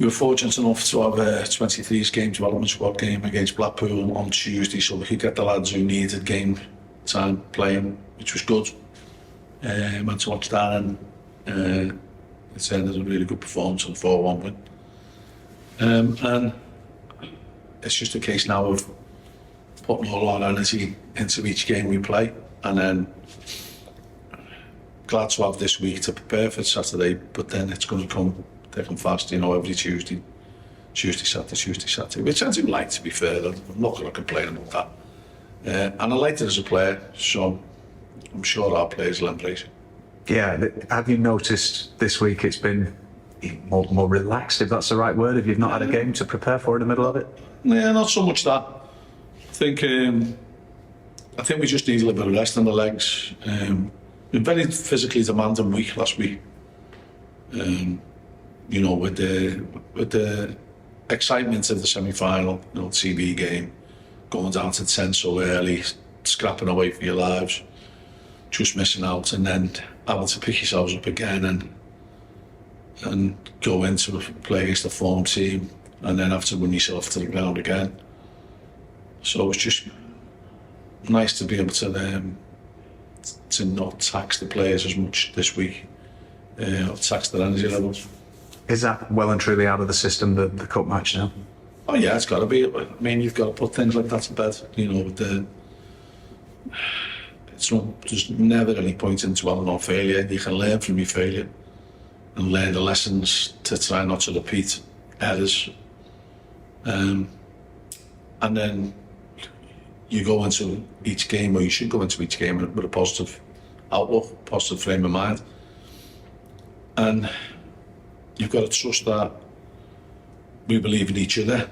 We were fortunate enough to have a 23s game development squad game against Blackpool on Tuesday, so we could get the lads who needed game time playing, which was good. Went to watch that, and it turned out a really good performance on 4-1 win. And it's just a case now of putting all our energy into each game we play, and then glad to have this week to prepare for Saturday, but then it's going to come thick and fast, every Tuesday, Saturday, which I do like, to be fair. I'm not going to complain about that. And I liked it as a player, so I'm sure our players will embrace it. Yeah, have you noticed this week it's been more relaxed, if that's the right word, if you've not had a game to prepare for in the middle of it? Yeah, not so much that. I think we just need a little bit of rest on the legs. Been very physically demanding week last week. With the excitement of the semi-final, TV game, going down to 10 so early, scrapping away for your lives, just missing out, and then having to pick yourselves up again and go into play against a form team, and then have to win yourself to the ground again. So it's just nice to be able to not tax the players as much this week, or tax their energy levels. Is that well and truly out of the system, the cup match now? Oh yeah, it's got to be. I mean, you've got to put things like that to bed. There's never any point in dwelling on failure. You can learn from your failure and learn the lessons to try not to repeat errors. And then you go into each game, or you should go into each game with a positive outlook, positive frame of mind. And you've got to trust that we believe in each other.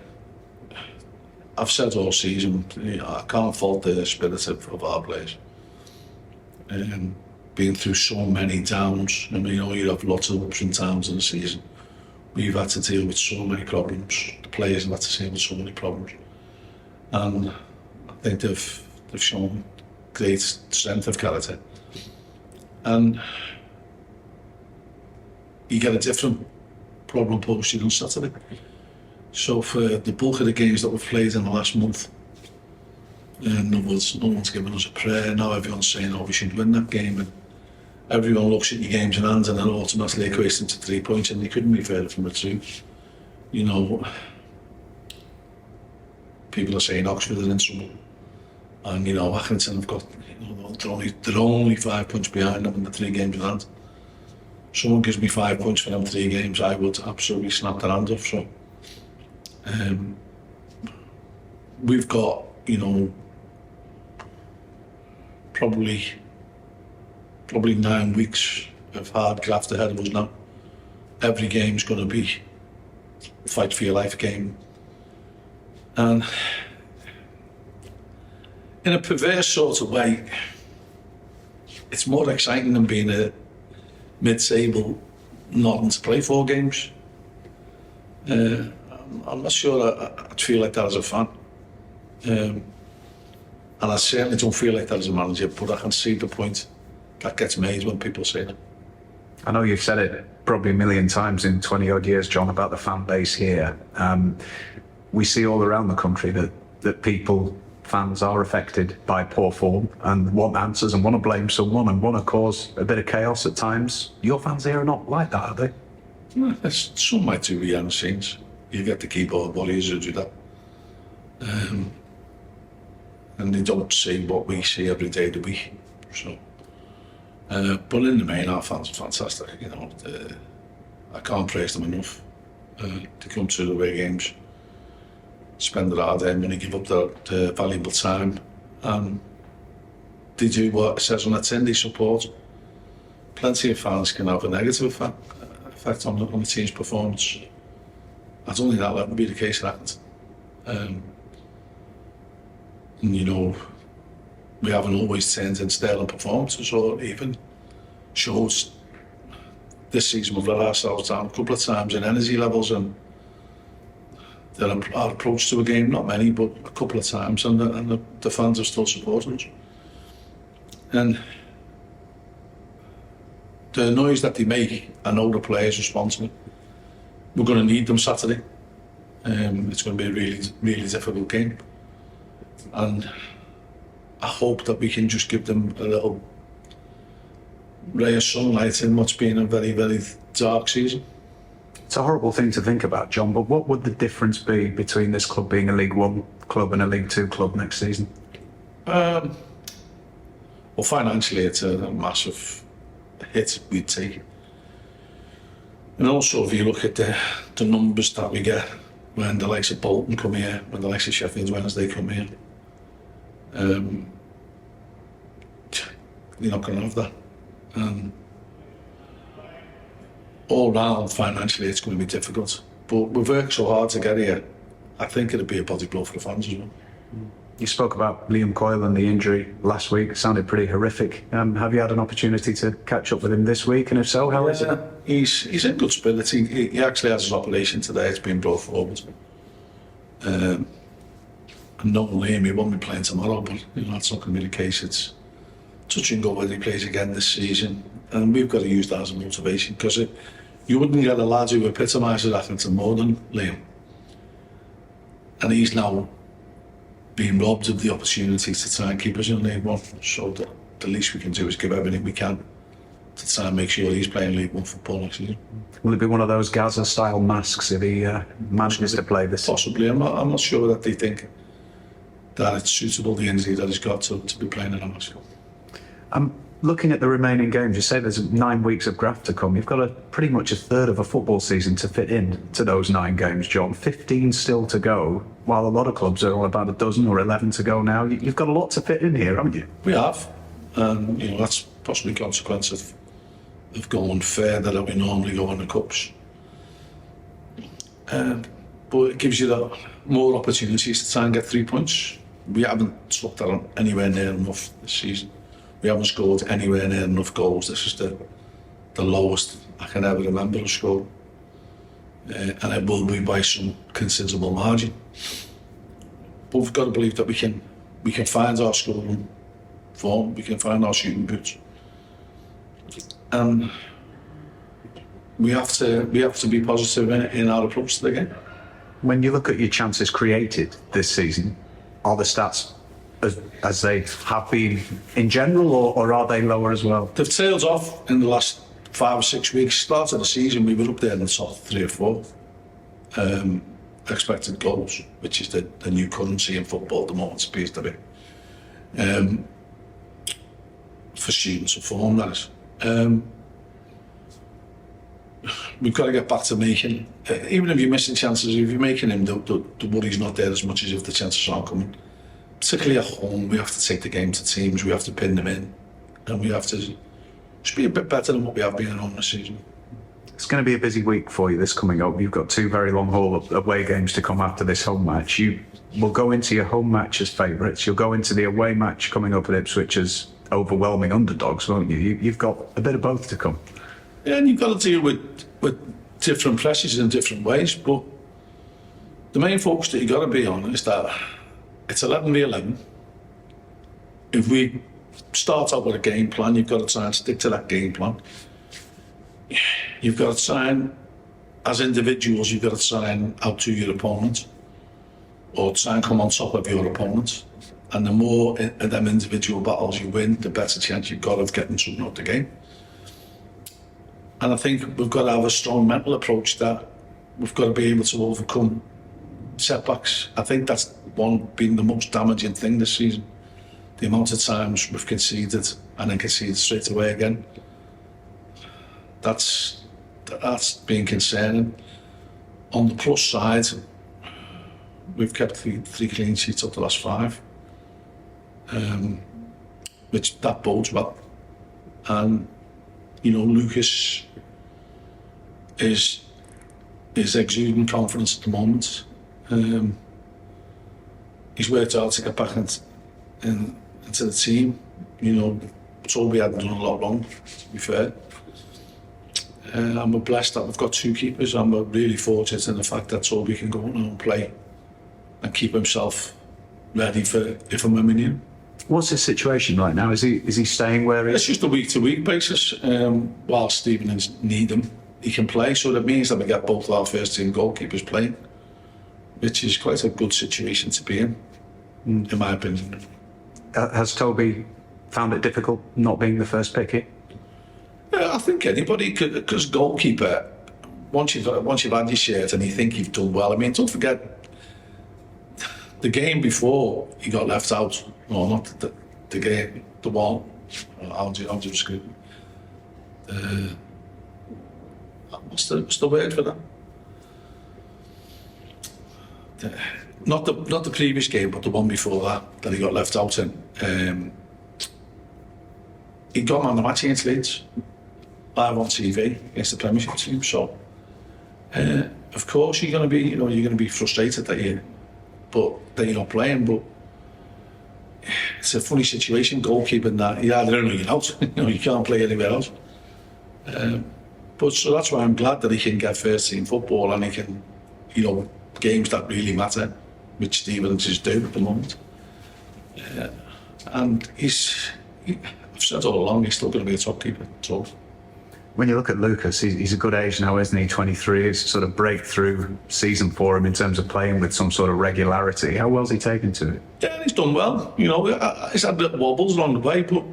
I've said all season, I can't fault the spirit of our players. Being through so many downs, you have lots of ups and downs in the season. We've had to deal with so many problems. The players have had to deal with so many problems. And I think they've shown great strength of character. And you get a different problem posted on Saturday. So for the bulk of the games that we've played in the last month, no one's given us a prayer. Now everyone's saying, we should win that game. And everyone looks at your games in hand and then automatically equates them to 3 points, and you couldn't be further from the truth. People are saying Oxford are in trouble. And, Accrington have got, they're only 5 points behind them in the 3 games in hand. Someone gives me 5 points for them 3 games, I would absolutely snap their hand off. So, we've got, probably 9 weeks of hard graft ahead of us now. Every game's going to be a fight for your life game. And in a perverse sort of way, it's more exciting than being a mid-table not having to play 4 games. I'm not sure I'd feel like that as a fan. And I certainly don't feel like that as a manager, but I can see the point that gets made when people say that. I know you've said it probably a million times in 20 odd years, John, about the fan base here. We see all around the country that fans are affected by poor form and want answers and want to blame someone and want to cause a bit of chaos at times. Your fans here are not like that, are they? No, some might do behind the scenes. You get the keyboard warriors who do that. And they don't see what we see every day of the week. So, but in the main, our fans are fantastic. I can't praise them enough. To come to the away games, spend their hard earned money, give up their valuable time, and they do what it says on the tin. They support. Plenty of fans can have a negative effect on the team's performance. I don't think that'll ever be the case at Accrington. We haven't always turned in sterling performances or even shows. This season we've let ourselves down a couple of times in energy levels and our approach to a game, not many, but a couple of times, and the fans have still supported us. And the noise that they make, I know the players respond to it. we're going to need them Saturday. It's going to be a really, really difficult game. And I hope that we can just give them a little ray of sunlight in what's been a very, very dark season. It's a horrible thing to think about, John, but what would the difference be between this club being a League One club and a League Two club next season? Well, financially, it's a massive hit we'd take. And also, if you look at the numbers that we get when the likes of Bolton come here, when the likes of Sheffield Wednesday come here, you're not going to have that. And all round, financially, it's going to be difficult. But we've worked so hard to get here, I think it'd be a body blow for the fans as well. You spoke about Liam Coyle and the injury last week. It sounded pretty horrific. Have you had an opportunity to catch up with him this week? And if so, how is it? He's in good spirits. He actually has his operation today. It's been brought forward. And not Liam, he won't be playing tomorrow, but that's not going to be the case. It's touch and go whether he plays again this season. And we've got to use that as a motivation, because you wouldn't get a lad who epitomises Accrington more than Liam. And he's now being robbed of the opportunity to try and keep us in League One. So the least we can do is give everything we can to try and make sure he's playing League One football next season. Will it be one of those Gaza-style masks if he manages to play this? Possibly. I'm not sure that they think that it's suitable, the injury that he's got, to be playing in a mask. Looking at the remaining games, you say there's 9 weeks of graft to come. You've got pretty much a third of a football season to fit in to those 9 games, John. 15 still to go, while a lot of clubs are on about a dozen or 11 to go now. You've got a lot to fit in here, haven't you? We have. And, that's possibly a consequence of going further than we normally go in the Cups. But it gives you more opportunities to try and get 3 points. We haven't struck that anywhere near enough this season. We haven't scored anywhere near enough goals. This is the lowest I can ever remember us scoring. And it will be by some considerable margin. But we've got to believe that we can find our scoring form, we can find our shooting boots. And we have to be positive in our approach to the game. When you look at your chances created this season, are the stats as they have been in general, or are they lower as well? They've tailed off in the last 5 or 6 weeks. Start of the season, we were up there in the top 3 or 4 expected goals, which is the new currency in football at the moment, appears to be. For students of form, that is. We've got to get back to making, even if you're missing chances, if you're making them, the worry's not there as much as if the chances aren't coming. Particularly at home, we have to take the game to teams, we have to pin them in, and we have to just be a bit better than what we have been at home this season. It's going to be a busy week for you this coming up. You've got 2 very long haul away games to come after this home match. You will go into your home match as favourites. You'll go into the away match coming up at Ipswich as overwhelming underdogs, won't you? You've got a bit of both to come. Yeah, and you've got to deal with different pressures in different ways, but the main focus that you've got to be on is that it's 11v11. If we start out with a game plan, you've got to try and stick to that game plan. You've got to try and, as individuals, you've got to try and outdo your opponent, or try and come on top of your opponent. And the more of them individual battles you win, the better chance you've got of getting something out of the game. And I think we've got to have a strong mental approach that we've got to be able to overcome setbacks. I think that's been the most damaging thing this season. The amount of times we've conceded and then conceded straight away again. That's been concerning. On the plus side, we've kept 3 clean sheets up the last 5, which that bodes well. And Lucas is exuding confidence at the moment. He's worked hard to get back into the team. Toby hadn't done a lot wrong, to be fair. And we're blessed that we've got 2 keepers, and we're really fortunate in the fact that Toby can go on and play and keep himself ready for if and when we need him. What's his situation right now? Is he staying where he is? It's just a week-to-week basis, while Stephen need him. he can play, so that means that we get both our first team goalkeepers playing, which is quite a good situation to be in my opinion. Has Toby found it difficult not being the first pick here? Yeah, I think anybody could, because goalkeeper, once you've had your shirt and you think you've done well, I mean, don't forget the game before he got left out, no, not the game, the one, I'll do describe it. What's the word for that? Not the previous game, but the one before that he got left out in. He got man of the match against Leeds, live on TV against the Premiership team. So, of course, you're going to be frustrated that you're not playing. But it's a funny situation, goalkeeping, that you're either in or you're out. You can't play anywhere else. But so that's why I'm glad that he can get first team football and he can, games that really matter, which Stevens is doing at the moment. And I've said all along, he's still going to be a top keeper. So, when you look at Lucas, he's a good age now, isn't he? 23. It's sort of breakthrough season for him in terms of playing with some sort of regularity. How well's he taken to it? Yeah, he's done well. He's had little wobbles along the way, but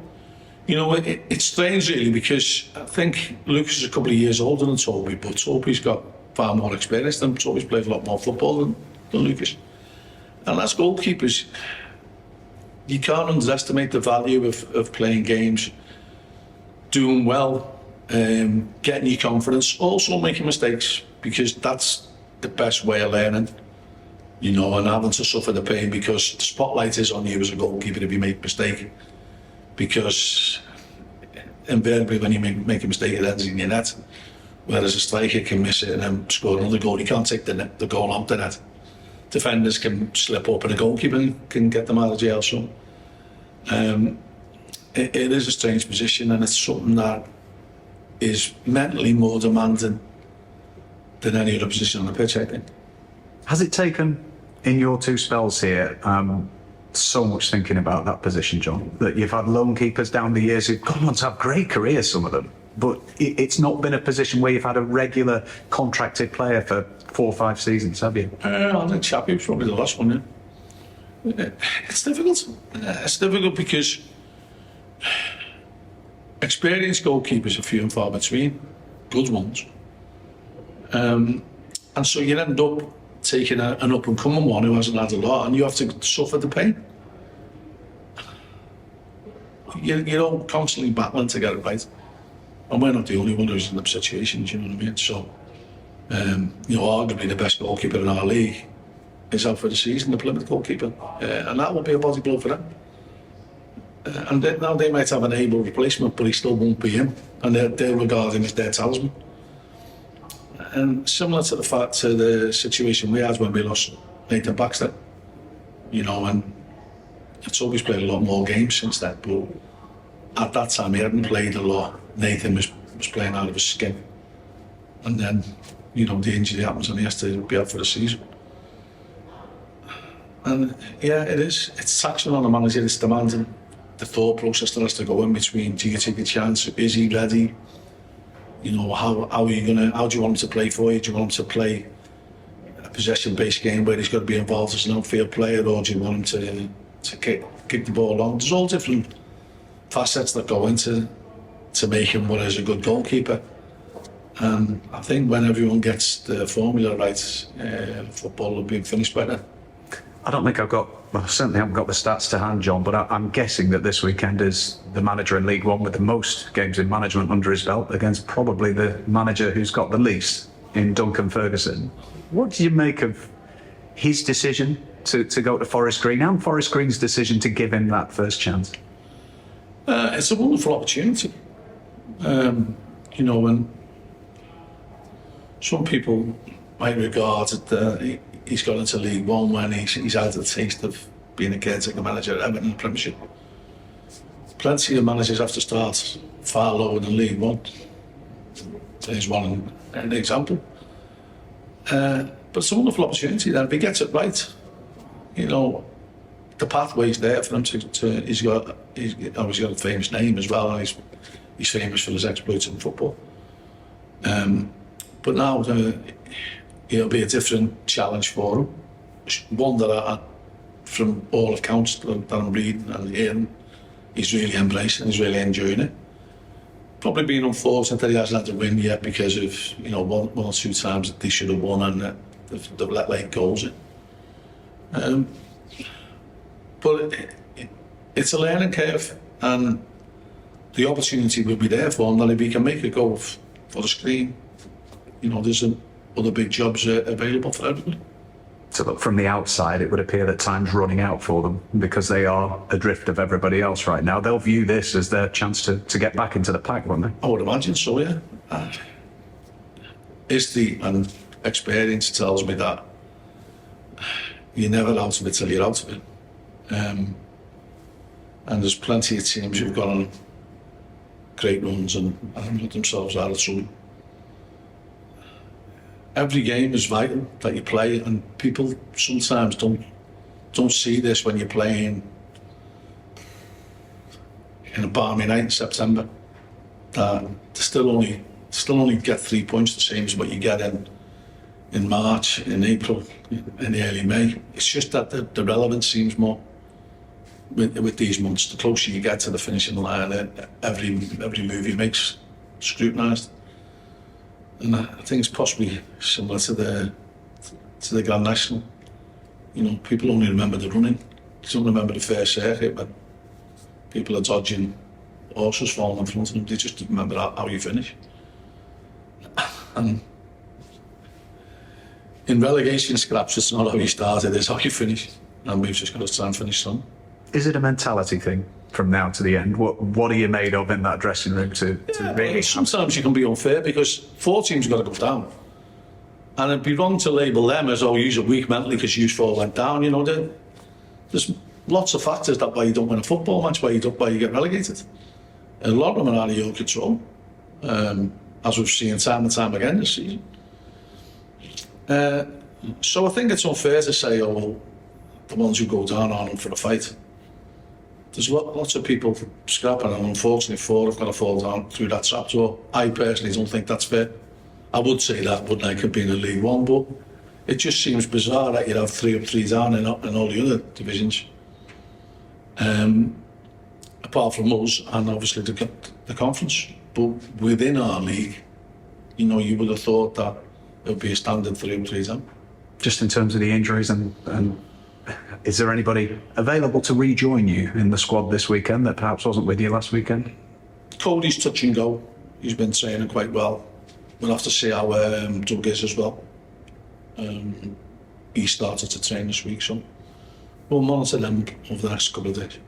it's strange really, because I think Lucas is a couple of years older than Toby, but Toby's got far more experience than Toby's played a lot more football than Lucas. And as goalkeepers, you can't underestimate the value of playing games, doing well, getting your confidence, also making mistakes, because that's the best way of learning, and having to suffer the pain, because the spotlight is on you as a goalkeeper if you make a mistake, because invariably when you make a mistake it ends in your net, whereas a striker can miss it and then score another goal. You can't take the goal out the net. Defenders can slip up and a goalkeeper can get them out of jail. So it is a strange position, and it's something that is mentally more demanding than any other position on the pitch, I think. Has it taken, in your two spells here, so much thinking about that position, John, that you've had lone keepers down the years who've gone on to have great careers, some of them, but it's not been a position where you've had a regular contracted player for 4 or 5 seasons, have you? I think Chappie was probably the last one, yeah. It's difficult. It's difficult because experienced goalkeepers are few and far between, good ones. And so you end up taking an up-and-coming one who hasn't had a lot, and you have to suffer the pain. You're all constantly battling to get it right. And we're not the only one who's in the situation, do you know what I mean? So, arguably the best goalkeeper in our league is out for the season, the Plymouth goalkeeper. And that will be a body blow for them. And now they might have an able replacement, but he still won't be him. And they'll regard him as their talisman. And similar to the situation we had when we lost Nathan Baxter, and it's always played a lot more games since then, but at that time he hadn't played a lot. Nathan was playing out of his skin. And then, the injury happens and he has to be out for the season. And yeah, it is. It's taxing on the manager, it's demanding. The thought process that has to go in between, do you take a chance, is he ready? How do you want him to play for you? Do you want him to play a possession-based game where he's got to be involved as an outfield player, or do you want him to kick the ball long? There's all different facets that go into make him what is a good goalkeeper. And I think when everyone gets the formula right, football will be finished by then. I don't think I certainly haven't got the stats to hand, John, but I'm guessing that this weekend is the manager in League One with the most games in management under his belt, against probably the manager who's got the least in Duncan Ferguson. What do you make of his decision to go to Forest Green, and Forest Green's decision to give him that first chance? It's a wonderful opportunity. When some people might regard it, he's got into League One when he's had the taste of being a caretaker manager at Everton Premiership. Plenty of managers have to start far lower than League One. There's an example. But it's a wonderful opportunity then. If he gets it right, the pathway's there for him to he's obviously got a famous name as well, and he's famous for his exploits in football. But now it'll be a different challenge for him. One that from all accounts that I'm reading and hearing, he's really embracing, he's really enjoying it. Probably been unfortunate that he hasn't had a win yet because of, one or two times that they should have won and they've let late goals in. But it's a learning curve, and the opportunity will be there for him that if he can make a goal for the screen, there's other big jobs available for everybody. So look, from the outside, it would appear that time's running out for them because they are adrift of everybody else right now. They'll view this as their chance to get back into the pack, won't they? I would imagine so, yeah. And experience tells me that you're never out of it till you're out of it. And there's plenty of teams who've gone on great runs and put themselves out of trouble. Every game is vital that you play, and people sometimes don't see this when you're playing in a balmy night in September. That still only get 3 points, the same as what you get in March, in April, in early May. It's just that the relevance seems more with these months. The closer you get to the finishing line, every move you make's scrutinised. And I think it's possibly similar to the Grand National. People only remember the running. They don't remember the first circuit when people are dodging horses falling in front of them. They just remember how you finish. And in relegation scraps, it's not how you started, it's how you finish. And we've just got to try and finish some. Is it a mentality thing from now to the end? What are you made of in that dressing room to really? Sometimes you can be unfair because 4 teams got to go down. And it'd be wrong to label them as, you're weak mentally because you 4 went down. There's lots of factors why you don't win a football match, why you get relegated. And a lot of them are out of your control, as we've seen time and time again this season. So I think it's unfair to say, the ones who go down aren't in for the fight. There's lots of people scrapping, and unfortunately 4 have got to fall down through that trapdoor. I personally don't think that's fair. I would say that, wouldn't I, could be in League One, but it just seems bizarre that you'd have 3 up, 3 down in all the other divisions. Apart from us, and obviously the conference. But within our league, you would have thought that it would be a standard 3 up, 3 down. Just in terms of the injuries and is there anybody available to rejoin you in the squad this weekend that perhaps wasn't with you last weekend? Coley's touch and go. He's been training quite well. We'll have to see how Doug is as well. He started to train this week, so we'll monitor them over the next couple of days.